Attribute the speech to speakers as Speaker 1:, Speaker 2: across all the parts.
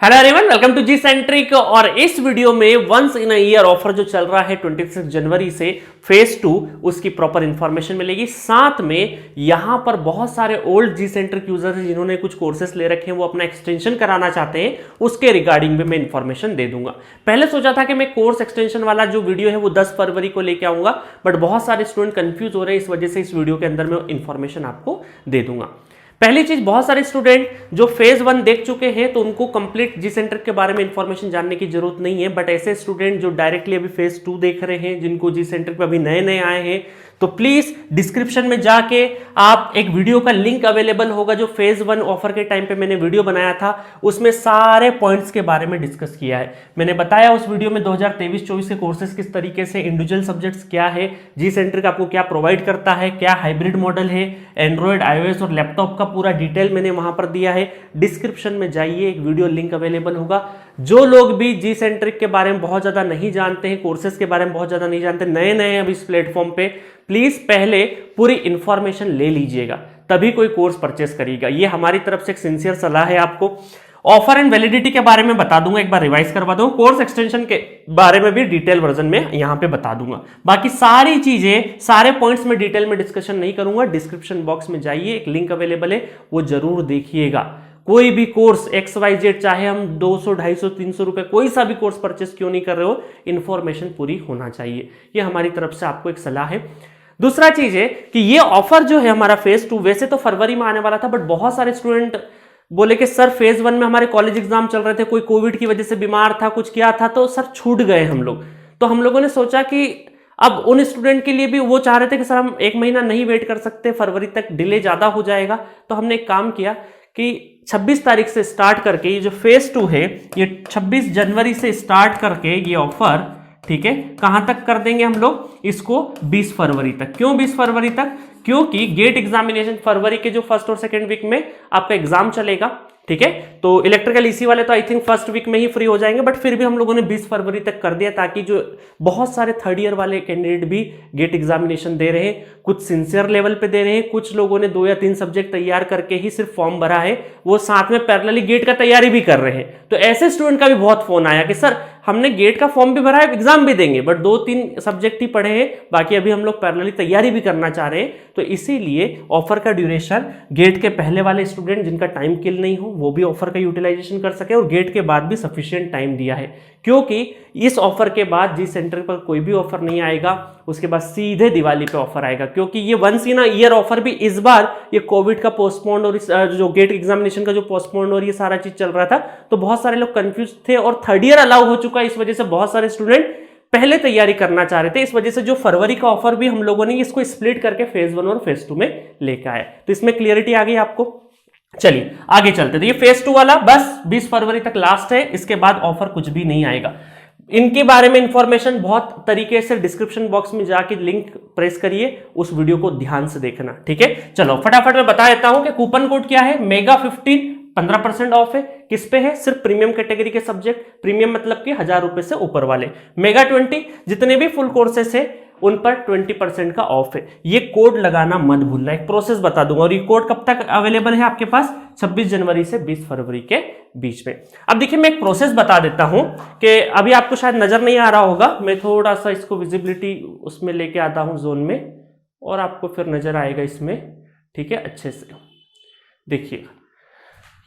Speaker 1: Hello everyone, welcome to G centric. और इस video में once in a year offer जो चल रहा है 26 जनवरी से फेज 2 उसकी प्रॉपर इंफॉर्मेशन मिलेगी। साथ में यहां पर बहुत सारे ओल्ड जी सेंट्रिक यूजर्स हैं जिन्होंने कुछ कोर्सेस ले रखे हैं, वो अपना एक्सटेंशन कराना चाहते हैं, उसके रिगार्डिंग भी मैं इंफॉर्मेशन दे दूंगा। पहले सोचा था कि मैं कोर्स एक्सटेंशन वाला जो वीडियो है वो 10 फरवरी को लेके आऊंगा, बट बहुत सारे स्टूडेंट कंफ्यूज हो रहे हैं, इस वजह से इस वीडियो के अंदर मैं इंफॉर्मेशन आपको दे दूंगा। पहली चीज, बहुत सारे स्टूडेंट जो फेज 1 देख चुके हैं तो उनको कंप्लीट जी सेंट्रिक के बारे में इंफॉर्मेशन जानने की जरूरत नहीं है, बट ऐसे स्टूडेंट जो डायरेक्टली अभी फेज 2 देख रहे हैं, जिनको जी सेंट्रिक पे अभी नए नए आए हैं, तो प्लीज डिस्क्रिप्शन में जाके आप एक वीडियो का लिंक अवेलेबल होगा जो फेज 1 ऑफर के टाइम पे मैंने वीडियो बनाया था, उसमें सारे पॉइंट्स के बारे में डिस्कस किया है। मैंने बताया उस वीडियो में 2023-24 के कोर्सेज किस तरीके से, इंडिविजुअल सब्जेक्ट्स क्या है, जी सेंट्रिक आपको क्या प्रोवाइड करता है, क्या हाइब्रिड मॉडल है, एंड्रॉइड, आईओएस और लैपटॉप का पूरा डिटेल मैंने वहां पर दिया है। डिस्क्रिप्शन में जाइए, एक वीडियो लिंक अवेलेबल होगा। जो लोग भी जी सेंट्रिक के बारे में बहुत ज्यादा नहीं जानते हैं, कोर्सेज के बारे में बहुत ज्यादा नहीं जानते, नए नए अभी इस प्लेटफॉर्म पे, प्लीज पहले पूरी इंफॉर्मेशन ले लीजिएगा, तभी कोई कोर्स परचेस करिएगा। ये हमारी तरफ से एक सिंसियर सलाह है आपको। ऑफर एंड वैलिडिटी के बारे में बता दूंगा, एक बार रिवाइज करवा दूंगा। कोर्स एक्सटेंशन के बारे में भी डिटेल वर्जन में यहां पे बता दूंगा। बाकी सारी चीजें, सारे पॉइंट्स में डिटेल में डिस्कशन नहीं करूंगा। डिस्क्रिप्शन बॉक्स में जाइए, एक लिंक अवेलेबल है, वो जरूर देखिएगा। कोई भी कोर्स XYZ, चाहे हम 200, 250, 300 रुपए कोई सा भी कोर्स परचेस क्यों नहीं कर रहे हो, इंफॉर्मेशन पूरी होना चाहिए। ये हमारी तरफ से आपको एक सलाह है। दूसरा चीज है कि ये ऑफर जो है हमारा फेज 2 वैसे तो फरवरी में आने वाला था, बट बहुत सारे स्टूडेंट बोले कि सर फेज 1 में हमारे कॉलेज एग्जाम चल रहे थे, कोई कोविड की वजह से बीमार था, कुछ किया था, तो सर छूट गए हम लोग। तो हम लोगों ने सोचा कि अब उन स्टूडेंट के लिए भी वो चाह रहे थे कि सर हम एक महीना नहीं वेट कर सकते, फरवरी तक डिले ज्यादा हो जाएगा। तो हमने एक काम किया कि 26 तारीख से स्टार्ट करके ये जो फेज 2 है, ये 26 जनवरी से स्टार्ट करके ये ऑफर, ठीक है, कहां तक कर देंगे हम लोग इसको, 20 फरवरी तक। क्यों 20 फरवरी तक? क्योंकि गेट एग्जामिनेशन फरवरी के जो फर्स्ट और सेकंड वीक में आपका एग्जाम चलेगा, ठीक है। तो इलेक्ट्रिकल ईसी वाले तो आई थिंक फर्स्ट वीक में ही फ्री हो जाएंगे, बट फिर भी हम लोगों ने 20 फरवरी तक कर दिया, ताकि जो बहुत सारे थर्ड ईयर वाले कैंडिडेट भी गेट एग्जामिनेशन दे रहे हैं, कुछ सिंसियर लेवल पे दे रहे हैं, कुछ लोगों ने 2 या 3 सब्जेक्ट तैयार करके ही सिर्फ फॉर्म भरा है, वो साथ में पैरेलली गेट का तैयारी भी कर रहे हैं। तो ऐसे स्टूडेंट का भी बहुत फोन आया कि सर हमने गेट का फॉर्म भी भरा है, एग्जाम भी देंगे, बट 2-3 सब्जेक्ट ही पढ़े हैं, बाकी अभी हम लोग पैरेलली तैयारी भी करना चाह रहे हैं। तो इसीलिए ऑफर का ड्यूरेशन गेट के पहले वाले स्टूडेंट जिनका टाइम किल नहीं हो वो भी ऑफर का यूटिलाइजेशन कर सके, और गेट के बाद भी सफिशिएंट टाइम दिया है, क्योंकि इस ऑफर के बाद जी सेंटर पर कोई भी ऑफर नहीं आएगा, उसके बाद सीधे दिवाली पे ऑफर आएगा। क्योंकि ये once in a year offer भी इस बार ये कोविड का पोस्टपोन्ड और इस जो गेट एग्जामिनेशन का जो पोस्टपोन्ड और ये सारा चीज चल रहा था, तो बहुत सारे लोग कंफ्यूज थे, और थर्ड ईयर अलाउ हो चुका है, इस वजह से बहुत सारे स्टूडेंट पहले तैयारी करना चाह रहे थे। इस वजह से जो फरवरी का ऑफर भी हम लोगों ने इसको स्प्लिट करके फेज 1 और फेज 2 में लेकर आए। तो इसमें क्लियरिटी आ गई आपको। चलिए आगे चलते। तो ये फेज 2 वाला बस 20 फरवरी तक लास्ट है, इसके बाद ऑफर कुछ भी नहीं आएगा। इनके बारे में इंफॉर्मेशन बहुत तरीके से डिस्क्रिप्शन बॉक्स में जाके लिंक प्रेस करिए, उस वीडियो को ध्यान से देखना, ठीक है। चलो फटाफट मैं बता देता हूं कि कूपन कोड क्या है। मेगा 15 15% ऑफ है। किस पे है? सिर्फ प्रीमियम कैटेगरी के सब्जेक्ट, प्रीमियम मतलब कि 1000 रुपए से ऊपर वाले। मेगा 20 जितने भी फुल कोर्सेस है उन पर 20% का ऑफ है। ये कोड लगाना मत भूलना, एक प्रोसेस बता दूंगा। और ये कोड कब तक अवेलेबल है आपके पास? 26 जनवरी से 20 फरवरी के बीच में। अब देखिए मैं एक प्रोसेस बता देता हूं कि अभी आपको शायद नजर नहीं आ रहा होगा, मैं थोड़ा सा इसको विजिबिलिटी उसमें लेके आता हूं जोन में, और आपको फिर नजर आएगा इसमें, ठीक है, अच्छे से देखिए।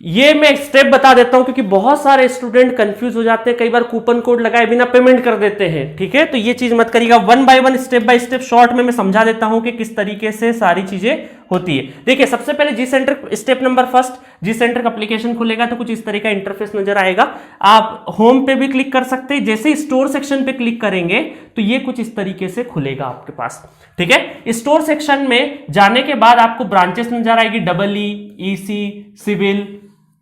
Speaker 1: ये मैं स्टेप बता देता हूं क्योंकि बहुत सारे स्टूडेंट कंफ्यूज हो जाते हैं, कई बार कूपन कोड लगाए बिना पेमेंट कर देते हैं, ठीक है। तो ये चीज मत करिएगा, 1 by 1 step by step short में मैं समझा देता हूं कि किस तरीके से सारी चीजें होती है। देखिए सबसे पहले जी सेंट्रिक स्टेप नंबर फर्स्ट, जी सेंट्रिक एप्लीकेशन खुलेगा तो कुछ इस तरह का इंटरफेस नजर आएगा। आप होम पे भी क्लिक कर सकते हैं, जैसे ही स्टोर सेक्शन पे क्लिक करेंगे तो ये कुछ इस तरीके से खुलेगा आपके पास, ठीक है। स्टोर सेक्शन में जाने के बाद आपको ब्रांचेस नजर आएगी, EE, EC, सिविल,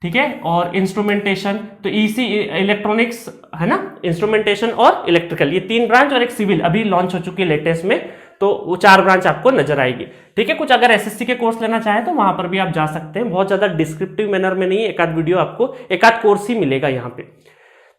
Speaker 1: ठीक है, और इंस्ट्रूमेंटेशन। तो EC इलेक्ट्रॉनिक्स है ना, इंस्ट्रूमेंटेशन और इलेक्ट्रिकल, ये 3 ब्रांच, और एक सिविल अभी लॉन्च हो चुकी है लेटेस्ट में, तो वो 4 ब्रांच आपको नजर आएगी, ठीक है। कुछ अगर SSC के कोर्स लेना चाहे तो वहां पर भी आप जा सकते हैं, बहुत ज्यादा डिस्क्रिप्टिव मैनर में नहीं, एक आध वीडियो आपको, एक आध कोर्स ही मिलेगा यहाँ पे।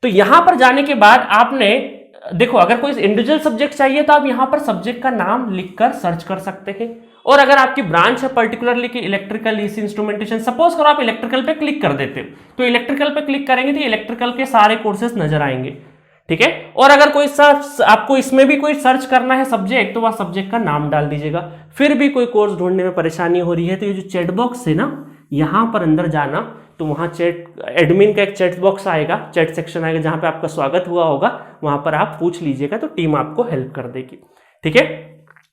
Speaker 1: तो यहां पर जाने के बाद आपने देखो, अगर कोई इंडिविजुअल सब्जेक्ट चाहिए तो आप यहां पर सब्जेक्ट का नाम लिखकर सर्च कर सकते हैं, और अगर आपकी ब्रांच है पर्टिकुलरली कि इलेक्ट्रिकल ईसी इंस्ट्रूमेंटेशन, सपोज करो आप इलेक्ट्रिकल पे क्लिक कर देते हो, तो इलेक्ट्रिकल पे क्लिक करेंगे तो इलेक्ट्रिकल के सारे कोर्सेज नजर आएंगे, ठीक है। और अगर कोई सर्च आपको इसमें भी कोई सर्च करना है सब्जेक्ट, तो वह सब्जेक्ट का नाम डाल दीजिएगा। फिर भी कोई कोर्स ढूंढने में परेशानी हो रही है तो ये जो चैट बॉक्स है ना, यहां पर अंदर जाना, तो वहां चैट एडमिन का एक चैट बॉक्स आएगा, चैट सेक्शन आएगा जहां पे आपका स्वागत हुआ होगा, वहां पर आप पूछ लीजिएगा तो टीम आपको हेल्प कर देगी, ठीक है।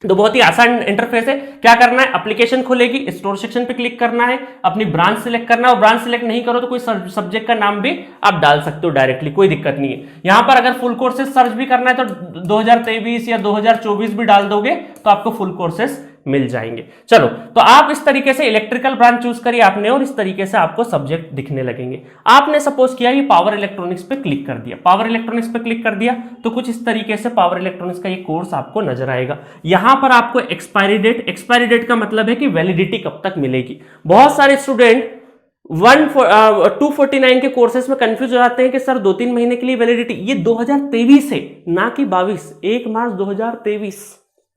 Speaker 1: तो बहुत ही आसान इंटरफेस है। क्या करना है, एप्लीकेशन खुलेगी, स्टोर सेक्शन पे क्लिक करना है, अपनी ब्रांच सिलेक्ट करना है, और ब्रांच सिलेक्ट नहीं करो तो कोई सब्जेक्ट का नाम भी आप डाल सकते हो डायरेक्टली, कोई दिक्कत नहीं है। यहां पर अगर फुल कोर्सेज सर्च भी करना है तो 2023 या 2024 भी डाल दोगे तो आपको फुल कोर्सेज मिल जाएंगे। चलो, तो आप इस तरीके से इलेक्ट्रिकल ब्रांच चूज करिए आपने, और इस तरीके से आपको सब्जेक्ट दिखने लगेंगे। आपने सपोज किया ये पावर इलेक्ट्रॉनिक्स पे क्लिक कर दिया, पावर इलेक्ट्रॉनिक्स पे क्लिक कर दिया तो कुछ इस तरीके से पावर इलेक्ट्रॉनिक्स का ये कोर्स आपको नजर आएगा। यहां पर आपको एक्सपायरी डेट का मतलब है कि वैलिडिटी कब तक मिलेगी। बहुत सारे स्टूडेंट 249 के कोर्सेज में कंफ्यूज हो जाते हैं कि सर 2-3 महीने के लिए वैलिडिटी, ये 2023 है ना कि 22, 1 मार्च 2023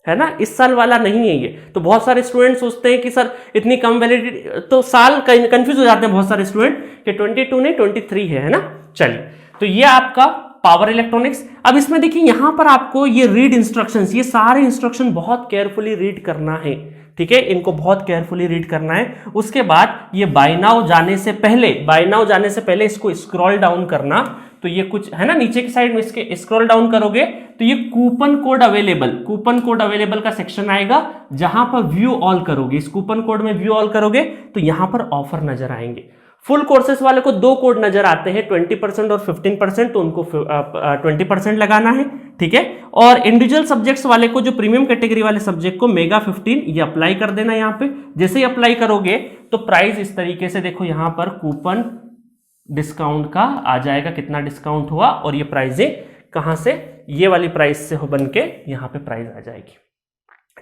Speaker 1: है ना, इस साल वाला नहीं है ये। तो बहुत सारे स्टूडेंट सोचते हैं कि सर इतनी कम वैलिडिटी, तो साल कंफ्यूज हो जाते हैं बहुत सारे स्टूडेंट कि 22 नहीं 23 है ना। चलिए, तो ये आपका पावर इलेक्ट्रॉनिक्स। अब इसमें देखिए यहां पर आपको ये रीड इंस्ट्रक्शंस, ये सारे इंस्ट्रक्शन बहुत केयरफुली रीड करना है, ठीक है, इनको बहुत केयरफुली रीड करना है। उसके बाद ये बाय नाउ जाने से पहले इसको स्क्रॉल डाउन करना, तो ये कुछ है ना नीचे की साइड में, इसके स्क्रॉल डाउन करोगे तो ये कूपन कोड अवेलेबल का सेक्शन आएगा, जहां पर व्यू ऑल करोगे, इस कूपन कोड में व्यू ऑल करोगे तो यहां पर ऑफर नजर आएंगे। फुल कोर्सेज वाले को 2 कोड नजर आते हैं, 20% और 15%, तो उनको 20% लगाना है, ठीक है। और इंडिविजुअल सब्जेक्ट्स वाले को, जो प्रीमियम कैटेगरी वाले सब्जेक्ट को मेगा 15 ये अप्लाई कर देना। यहाँ पे जैसे ही अप्लाई करोगे तो प्राइस इस तरीके से देखो, यहाँ पर कूपन डिस्काउंट का आ जाएगा, कितना डिस्काउंट हुआ, और ये प्राइजें कहां से, ये वाली प्राइस से हो बन के यहाँ पे प्राइस आ जाएगी,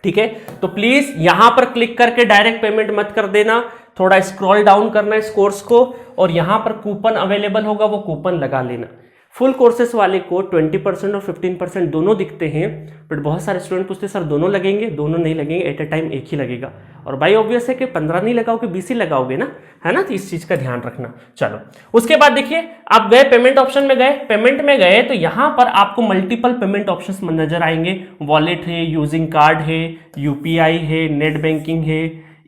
Speaker 1: ठीक है। तो प्लीज यहां पर क्लिक करके डायरेक्ट पेमेंट मत कर देना, थोड़ा स्क्रॉल डाउन करना इस कोर्स को, और यहां पर कूपन अवेलेबल होगा, वो कूपन लगा लेना। फुल कोर्सेस वाले को 20% और 15% दोनों दिखते हैं, बट बहुत सारे स्टूडेंट पूछते हैं सर दोनों लगेंगे, दोनों नहीं लगेंगे, एट ए टाइम एक ही लगेगा। और भाई ऑब्वियस है कि 15 नहीं लगाओगे, 20 ही लगाओगे ना, है ना, तो इस चीज का ध्यान रखना। चलो, उसके बाद देखिए आप गए पेमेंट ऑप्शन में, पेमेंट में गए तो यहां पर आपको मल्टीपल पेमेंट ऑप्शंस नजर आएंगे। वॉलेट है, यूजिंग कार्ड है, यूपीआई है, नेट बैंकिंग है,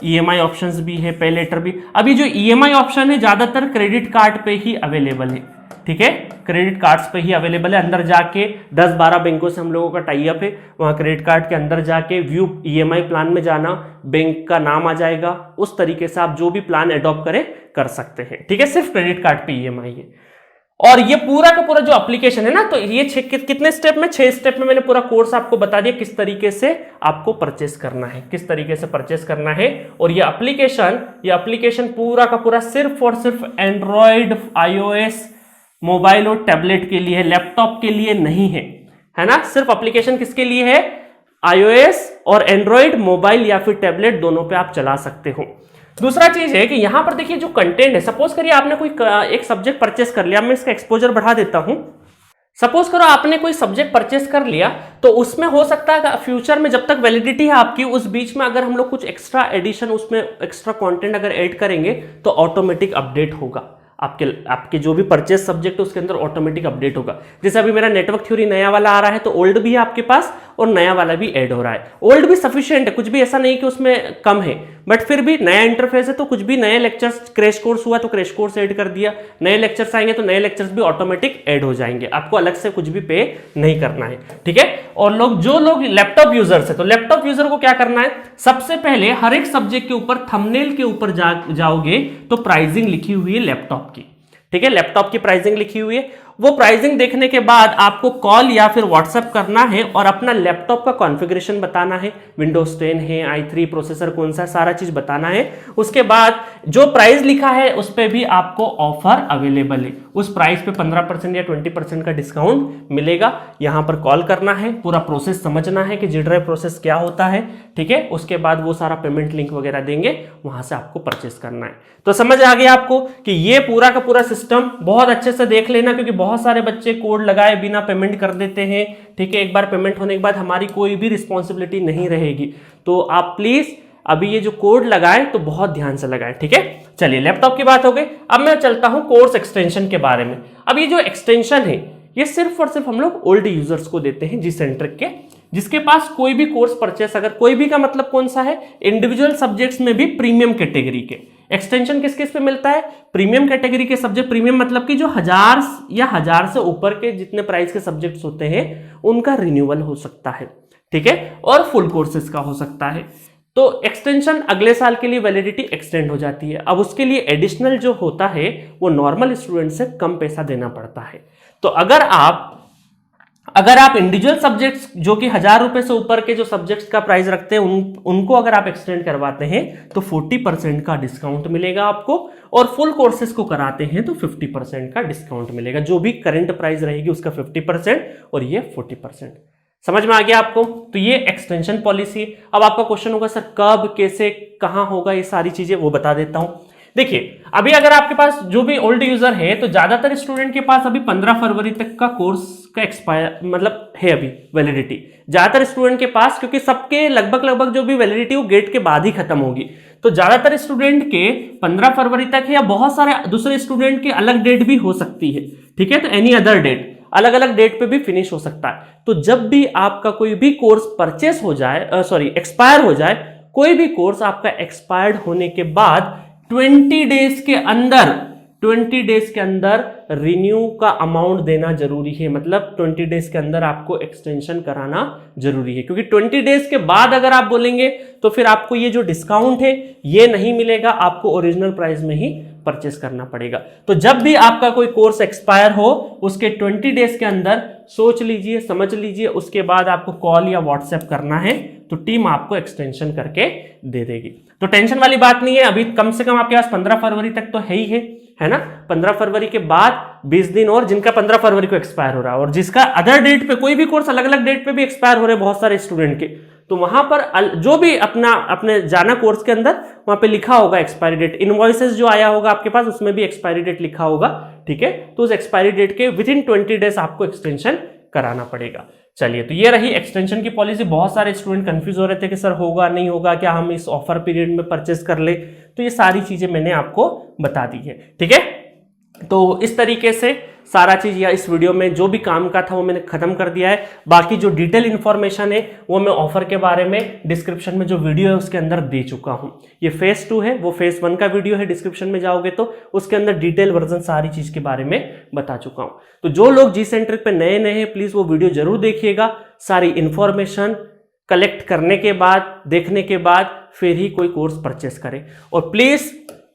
Speaker 1: ईएमआई ऑप्शंस भी है, पे लेटर भी। अभी जो ईएमआई ऑप्शन है ज्यादातर क्रेडिट कार्ड पे ही अवेलेबल है, ठीक है, क्रेडिट कार्ड्स पे ही अवेलेबल है। अंदर जाके 10-12 बैंकों से हम लोगों का टाई अप है, वहां क्रेडिट कार्ड के अंदर जाके व्यू ईएमआई प्लान में जाना, बैंक का नाम आ जाएगा, उस तरीके से आप जो भी प्लान एडॉप्ट करें कर सकते हैं, ठीक है। सिर्फ क्रेडिट कार्ड पे ईएमआई है। और ये पूरा का पूरा जो एप्लीकेशन है ना, तो ये कितने स्टेप में, 6 स्टेप में मैंने पूरा कोर्स आपको बता दिया किस तरीके से आपको परचेस करना है, किस तरीके से परचेस करना है। और ये एप्लीकेशन पूरा का पूरा सिर्फ और सिर्फ एंड्रॉइड, iOS, मोबाइल और टैबलेट के लिए है, लैपटॉप के लिए नहीं है, है ना। सिर्फ एप्लीकेशन किसके लिए है, iOS और एंड्रॉइड, मोबाइल या फिर टैबलेट, दोनों पे आप चला सकते हो। दूसरा चीज है कि यहां पर देखिए जो कंटेंट है, सपोज करिए आपने कोई एक सब्जेक्ट परचेस कर लिया, मैं इसका एक्सपोजर बढ़ा देता हूं। सपोज करो आपने कोई सब्जेक्ट परचेस कर लिया, तो उसमें हो सकता है फ्यूचर में जब तक वैलिडिटी है आपकी, उस बीच में अगर हम लोग कुछ एक्स्ट्रा एडिशन, उसमें एक्स्ट्रा कंटेंट अगर ऐड करेंगे तो ऑटोमेटिक अपडेट होगा, आपके जो भी परचेस सब्जेक्ट है उसके अंदर ऑटोमेटिक अपडेट होगा। जैसे अभी मेरा नेटवर्क थ्योरी नया वाला आ रहा है, तो ओल्ड भी है आपके पास और नया वाला भी ऐड हो रहा है। ओल्ड भी सफिशिएंट है, कुछ भी ऐसा नहीं कि उसमें कम है, बट फिर भी नया इंटरफेस है, तो कुछ भी नए लेक्चर्स, क्रैश कोर्स हुआ तो क्रैश कोर्स ऐड कर दिया, नए लेक्चर्स आएंगे तो नए लेक्चर्स भी ऑटोमेटिक ऐड हो जाएंगे, आपको अलग से कुछ भी पे नहीं करना है, ठीक है। और जो लोग लैपटॉप यूजर्स है, तो लैपटॉप यूजर को क्या करना है, सबसे पहले हर एक सब्जेक्ट के ऊपर थंबनेल के ऊपर जाओगे तो प्राइसिंग लिखी हुई है लैपटॉप की, ठीक है, लैपटॉप की प्राइसिंग लिखी हुई है। वो प्राइसिंग देखने के बाद आपको कॉल या फिर व्हाट्सएप करना है और अपना लैपटॉप का कॉन्फ़िगरेशन बताना है, विंडोज 10 है, i3 प्रोसेसर कौन सा, सारा चीज बताना है। उसके बाद जो प्राइस लिखा है उस पर भी आपको ऑफर अवेलेबल है, उस प्राइस पे 15% या 20% का डिस्काउंट मिलेगा। यहां पर कॉल करना है, पूरा प्रोसेस समझना है कि G-Drive प्रोसेस क्या होता है, ठीक है। उसके बाद वो सारा पेमेंट लिंक वगैरह देंगे, वहां से आपको परचेस करना है। तो समझ आ गया आपको कि ये पूरा का पूरा सिस्टम बहुत अच्छे से देख लेना, क्योंकि बहुत सारे बच्चे कोड लगाए बिना पेमेंट कर देते हैं, ठीक है। एक बार पेमेंट होने के बाद हमारी कोई भी रिस्पॉन्सिबिलिटी नहीं रहेगी। तो आप प्लीज अभी ये जो कोड लगाएं तो बहुत ध्यान से लगाएं, ठीक है। चलिए लैपटॉप की बात हो गई, अब मैं चलता हूं कोर्स एक्सटेंशन के बारे में। अब ये जो एक्सटेंशन है ये सिर्फ और सिर्फ हम लोग ओल्ड यूजर्स को देते हैं Gcentric के, जिसके पास कोई भी कोर्स परचेस, अगर कोई भी का मतलब कौन सा है, इंडिविजुअल सब्जेक्ट्स में भी प्रीमियम कैटेगरी के एक्सटेंशन किस किस पे मिलता है, प्रीमियम कैटेगरी के सब्जेक्ट, प्रीमियम मतलब कि जो 1000 या 1000 से ऊपर के जितने प्राइस के सब्जेक्ट्स होते हैं उनका रिन्यूअल हो सकता है, ठीक है, और फुल कोर्सेज का हो सकता है। तो एक्सटेंशन अगले साल के लिए वैलिडिटी एक्सटेंड हो जाती है। अब उसके लिए एडिशनल जो होता है वो नॉर्मल स्टूडेंट से कम पैसा देना पड़ता है। तो अगर आप इंडिविजुअल सब्जेक्ट्स जो कि 1000 रुपए से ऊपर के जो सब्जेक्ट्स का प्राइस रखते हैं उनको अगर आप एक्सटेंड करवाते हैं तो 40% का डिस्काउंट मिलेगा आपको, और फुल कोर्सेज को कराते हैं तो 50% का डिस्काउंट मिलेगा। जो भी करंट प्राइस रहेगी उसका 50% और ये 40%। समझ में आ गया आपको? तो ये एक्सटेंशन पॉलिसी। अब आपका क्वेश्चन होगा सर कब, कैसे, कहां होगा, ये सारी चीजें वो बता देता हूं। देखिए अभी अगर आपके पास जो भी ओल्ड यूजर है तो ज्यादातर स्टूडेंट के पास अभी 15 फरवरी तक का कोर्स का एक्सपायर मतलब है अभी वैलिडिटी ज्यादातर स्टूडेंट के पास, क्योंकि सबके लगभग जो भी वैलिडिटी वो गेट के बाद ही खत्म होगी। तो ज्यादातर स्टूडेंट के 15 फरवरी तक है, या बहुत सारे दूसरे स्टूडेंट के अलग डेट भी हो सकती है, ठीक है। तो एनी अदर डेट, अलग अलग डेट पे भी फिनिश हो सकता है। तो जब भी आपका कोई भी कोर्स परचेस हो जाए, एक्सपायर हो जाए, कोई भी कोर्स आपका एक्सपायर्ड होने के बाद 20 डेज के अंदर रिन्यू का अमाउंट देना जरूरी है। मतलब 20 डेज के अंदर आपको एक्सटेंशन कराना जरूरी है, क्योंकि 20 डेज के बाद अगर आप बोलेंगे तो फिर आपको ये जो डिस्काउंट है ये नहीं मिलेगा, आपको ओरिजिनल प्राइस में ही परचेस करना पड़ेगा। तो जब भी आपका कोई कोर्स एक्सपायर हो उसके 20 डेज के अंदर सोच लीजिए, समझ लीजिए, उसके बाद आपको कॉल या व्हाट्सएप करना है तो टीम आपको एक्सटेंशन करके दे देगी। तो टेंशन वाली बात नहीं है। अभी कम से कम आपके पास 15 फरवरी तक तो है ही है ना। 15 फरवरी के बाद 20 दिन और, जिनका 15 फरवरी को एक्सपायर हो रहा है और जिसका अदर डेट पे, कोई भी कोर्स अलग अलग डेट पे भी एक्सपायर हो रहे हैं बहुत सारे स्टूडेंट के, तो वहां पर जो भी अपने जाना कोर्स के अंदर वहां पे लिखा होगा एक्सपायरी डेट, इनवॉइसेस जो आया होगा आपके पास उसमें भी एक्सपायरी डेट लिखा होगा, ठीक है। तो उस एक्सपायरी डेट के विद इन 20 डेज आपको एक्सटेंशन कराना पड़ेगा। चलिए, तो ये रही एक्सटेंशन की पॉलिसी। बहुत सारे स्टूडेंट कंफ्यूज हो रहे थे कि सर होगा नहीं होगा, क्या हम इस ऑफर पीरियड में परचेस कर ले, तो ये सारी चीजें मैंने आपको बता दी है, ठीक है। तो इस तरीके से सारा चीज या इस वीडियो में जो भी काम का था वो मैंने खत्म कर दिया है। बाकी जो डिटेल इंफॉर्मेशन है वो मैं ऑफर के बारे में डिस्क्रिप्शन में जो वीडियो है उसके अंदर दे चुका हूं। ये फेज 2 है, वो फेज 1 का वीडियो है, डिस्क्रिप्शन में जाओगे तो उसके अंदर डिटेल वर्जन सारी चीज के बारे में बता चुका हूं। तो जो लोग Gcentric पे नए हैं प्लीज वो वीडियो जरूर देखिएगा। सारी इंफॉर्मेशन कलेक्ट करने के बाद, देखने के बाद फिर ही कोई कोर्स परचेस करें। और प्लीज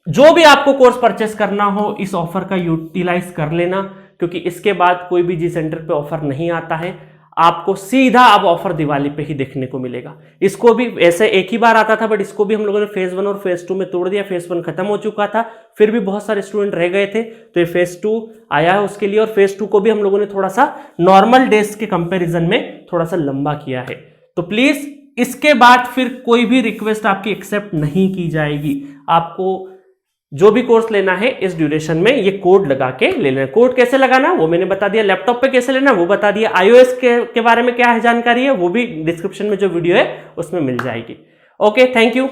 Speaker 1: जो भी आपको कोर्स परचेस करना हो इस ऑफर का यूटिलाइज कर लेना, क्योंकि इसके बाद कोई भी Gcentric पे ऑफर नहीं आता है। आपको सीधा अब ऑफर दिवाली पे ही देखने को मिलेगा। इसको भी ऐसे एक ही बार आता था, बट इसको भी हम लोगों ने फेज 1 और फेज 2 में तोड़ दिया। फेज 1 खत्म हो चुका था, फिर भी बहुत सारे स्टूडेंट रह गए थे, तो ये फेज 2 आया है उसके लिए। और फेज 2 को भी हम लोगों ने थोड़ा सा नॉर्मल डेज के कंपेरिजन में थोड़ा सा लंबा किया है। तो प्लीज इसके बाद फिर कोई भी रिक्वेस्ट आपकी एक्सेप्ट नहीं की जाएगी। आपको जो भी कोर्स लेना है इस ड्यूरेशन में ये कोड लगा के ले लेना। कोड कैसे लगाना वो मैंने बता दिया, लैपटॉप पे कैसे लेना वो बता दिया, iOS के बारे में क्या है जानकारी है वो भी डिस्क्रिप्शन में जो वीडियो है उसमें मिल जाएगी। Okay, thank you.